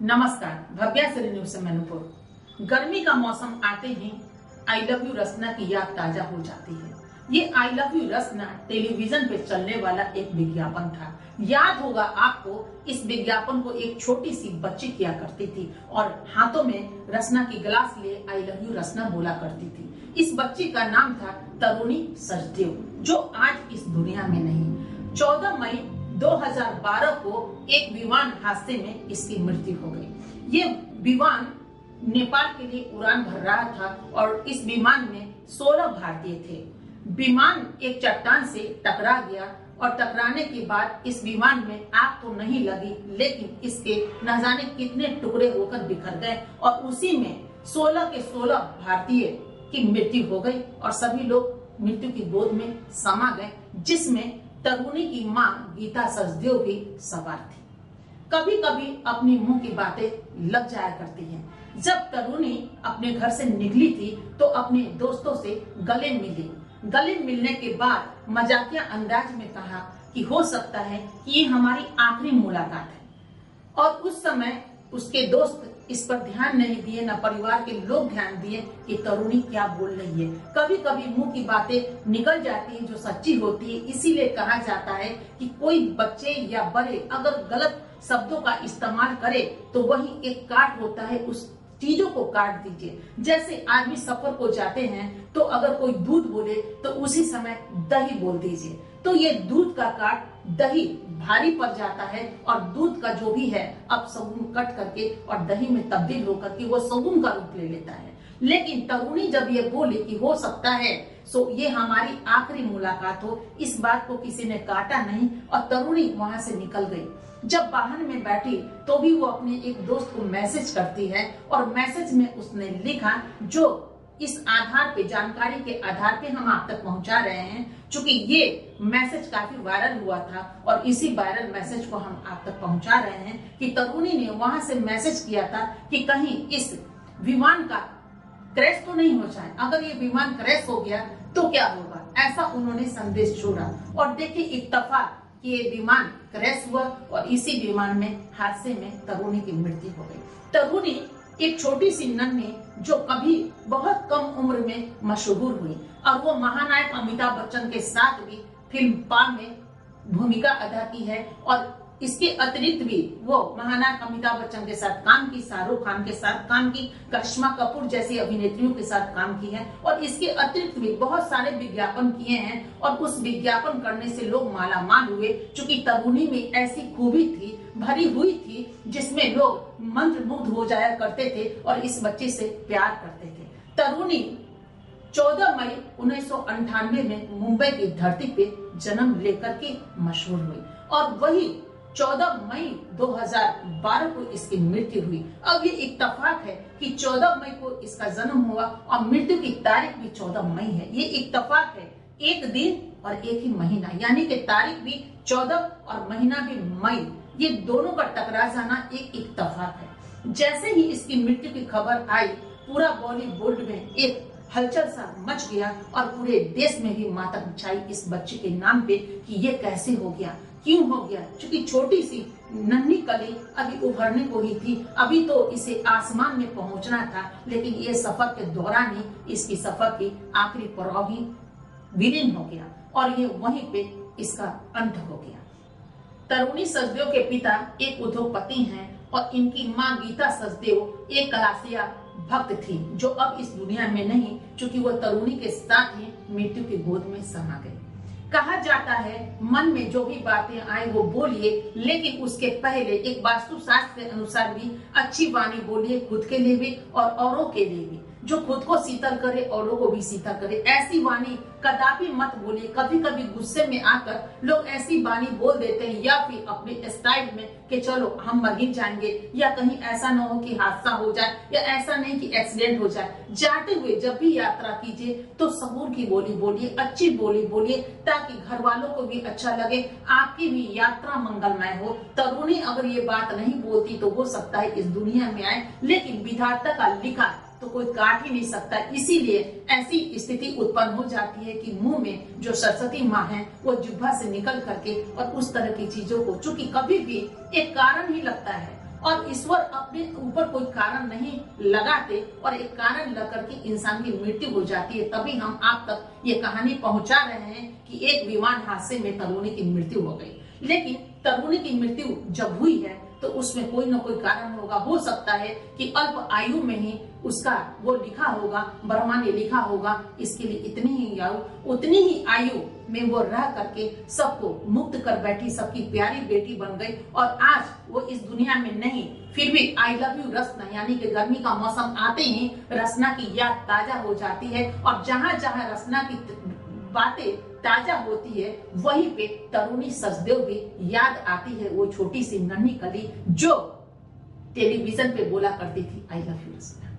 नमस्कार, भव्या श्री न्यूज से मैनपुर। गर्मी का मौसम आते ही आई लव यू रसना की याद ताजा हो जाती है। ये I love you Rasna television पे चलने वाला एक विज्ञापन था। याद होगा आपको, इस विज्ञापन को एक छोटी सी बच्ची किया करती थी और हाथों में रसना की गिलास लिए आई लव यू रसना बोला करती थी। इस बच्ची का नाम था तरुणी सचदेव, जो आज इस दुनिया में नहीं। 14 मई 2012 को एक विमान हादसे में इसकी मृत्यु हो गई। ये विमान नेपाल के लिए उड़ान भर रहा था और इस विमान में 16 भारतीय थे। विमान एक चट्टान से टकरा गया और टकराने के बाद इस विमान में आग तो नहीं लगी, लेकिन इसके न जाने कितने टुकड़े होकर बिखर गए और उसी में 16 के 16 भारतीय की मृत्यु हो गई और सभी लोग मृत्यु की गोद में समा गए, जिसमें तरुणी की मां गीता सचदेव भी सवार थी। कभी कभी अपनी मुंह की बातें लग जाया करती हैं। जब तरुणी अपने घर से निकली थी तो अपने दोस्तों से गले मिली। गले मिलने के बाद मजाकिया अंदाज में कहा कि हो सकता है कि ये हमारी आखिरी मुलाकात है। और उस समय उसके दोस्त इस पर ध्यान नहीं दिए, न परिवार के लोग ध्यान दिए कि तरुणी क्या बोल रही है। कभी कभी मुंह की बातें निकल जाती है जो सच्ची होती है। इसीलिए कहा जाता है कि कोई बच्चे या बड़े अगर गलत शब्दों का इस्तेमाल करे तो वही एक काट होता है, उस चीजों को काट दीजिए। जैसे आदमी सफर को जाते हैं तो अगर कोई दूध बोले तो उसी समय दही बोल दीजिए, तो ये दूध का काट दही भारी पड़ जाता है और दूध का जो भी है अब सगुन कट करके और दही में तब्दील होकर के वो सगुन का रूप ले लेता है। लेकिन तरुणी जब ये बोली कि हो सकता है सो ये हमारी आखिरी मुलाकात हो, इस बात को किसी ने काटा नहीं और तरुणी वहां से निकल गई। जब वाहन में बैठी तो भी वो अपने एक दोस्त को मैसेज करती है और मैसेज में उसने लिखा, जो इस आधार पे, जानकारी के आधार पे हम आप तक पहुंचा रहे हैं, क्योंकि ये मैसेज काफी वायरल हुआ था और इसी वायरल मैसेज को हम आप तक पहुंचा रहे हैं कि तरुणी ने वहां से मैसेज किया था कि कहीं इस विमान का क्रैश तो नहीं हो जाए। अगर ये विमान क्रैश हो गया तो क्या होगा, ऐसा उन्होंने संदेश छोड़ा। और देखिए इत्तेफाक कि ये विमान क्रैश हुआ और इसी विमान में हादसे में तरुणी की मृत्यु हो गई। तरुणी एक छोटी सी नन्ही जो कभी बहुत कम उम्र में मशहूर हुई और वो महानायक अमिताभ बच्चन के साथ भी फिल्म पा में भूमिका अदा की है और इसके अतिरिक्त भी वो महानायक अमिताभ बच्चन के साथ काम की, शाहरुख खान के साथ काम की, करिश्मा कपूर जैसी अभिनेत्रियों के साथ काम की है और इसके अतिरिक्त भी बहुत सारे विज्ञापन किए हैं और उस विज्ञापन करने से लोग मालामाल हुए, क्योंकि तरुणी में ऐसी खूबी थी, भरी हुई थी, जिसमें लोग मंत्रमुग्ध हो जाया करते थे और इस बच्चे से प्यार करते थे। तरुणी 14 मई 1998 में मुंबई की धरती पे जन्म लेकर के मशहूर हुई और वही 14 मई 2012 को इसकी मृत्यु हुई। अब ये इत्तेफाक है कि 14 मई को इसका जन्म हुआ और मृत्यु की तारीख भी 14 मई है। ये इत्तेफाक है, एक दिन और एक ही महीना, यानी कि तारीख भी 14 और महीना भी मई, ये दोनों का टकरा जाना एक इत्तेफाक है। जैसे ही इसकी मृत्यु की खबर आई, पूरा बॉलीवुड में एक हलचल सा मच गया और पूरे देश में भी मातम छाई इस बच्चे के नाम पे कि ये कैसे हो गया, क्यों हो गया। क्योंकि छोटी सी नन्ही कली अभी उभरने को ही थी, अभी तो इसे आसमान में पहुंचना था, लेकिन ये सफर के दौरान ही इसकी सफर की आखिरी पड़ाव ही विलीन हो गया और ये वहीं पे इसका अंत हो गया। तरुणी सचदेव के पिता एक उद्योगपति हैं और इनकी मां गीता सचदेव एक कलासिया भक्त थी, जो अब इस दुनिया में नहीं, क्योंकि वो तरुणी के साथ ही मृत्यु की गोद में समा गई। कहा जाता है मन में जो भी बातें आए वो बोलिए, लेकिन उसके पहले एक वास्तुशास्त्र के अनुसार भी अच्छी वाणी बोलिए, खुद के लिए भी और औरों के लिए भी, जो खुद को शीतल करे औरों को भी शीतल करे। ऐसी वाणी कदापि मत बोलिए। कभी कभी गुस्से में आकर लोग ऐसी वाणी बोल देते हैं या फिर अपने स्टाइल में कि चलो हम मर ही जाएंगे, या कहीं ऐसा न हो कि हादसा हो जाए, या ऐसा नहीं कि एक्सीडेंट हो जाए। जाते हुए जब भी यात्रा कीजिए तो सबूर की बोली बोलिए, अच्छी बोली बोलिए, ताकि घर वालों को भी अच्छा लगे, आपकी भी यात्रा मंगलमय हो। तरुणी अगर ये बात नहीं बोलती तो हो सकता है इस दुनिया में आए, लेकिन विधाता का लिखा तो कोई काट ही नहीं सकता। इसीलिए ऐसी स्थिति उत्पन्न हो जाती है कि मुंह में जो सरस्वती माँ है वो जिह्वा से निकल करके और उस तरह की चीजों को, चूंकि कभी भी एक कारण ही लगता है और ईश्वर अपने ऊपर कोई कारण नहीं लगाते और एक कारण लग करके इंसान की मृत्यु हो जाती है। तभी हम आप तक ये कहानी पहुंचा रहे हैं कि एक विमान हादसे में तरुणी की मृत्यु हो गई। लेकिन तरुणी की मृत्यु जब हुई है तो उसमें कोई ना कोई कारण होगा। हो सकता है कि अल्प आयु में ही उसका वो लिखा होगा, ब्रह्मा ने लिखा होगा इसके लिए इतनी ही आयु, उतनी ही आयु में वो रह करके सबको मुक्त कर बैठी, सबकी प्यारी बेटी बन गई। और आज वो इस दुनिया में नहीं, फिर भी आई लव यू रसना यानी कि गर्मी का मौसम आते ही रसना की याद ताजा हो जाती है। और जहां जहां रसना की बातें ताजा होती है वहीं पे तरुणी सचदेव भी याद आती है, वो छोटी सी नन्ही कली जो टेलीविजन पे बोला करती थी आई लव यू रसना।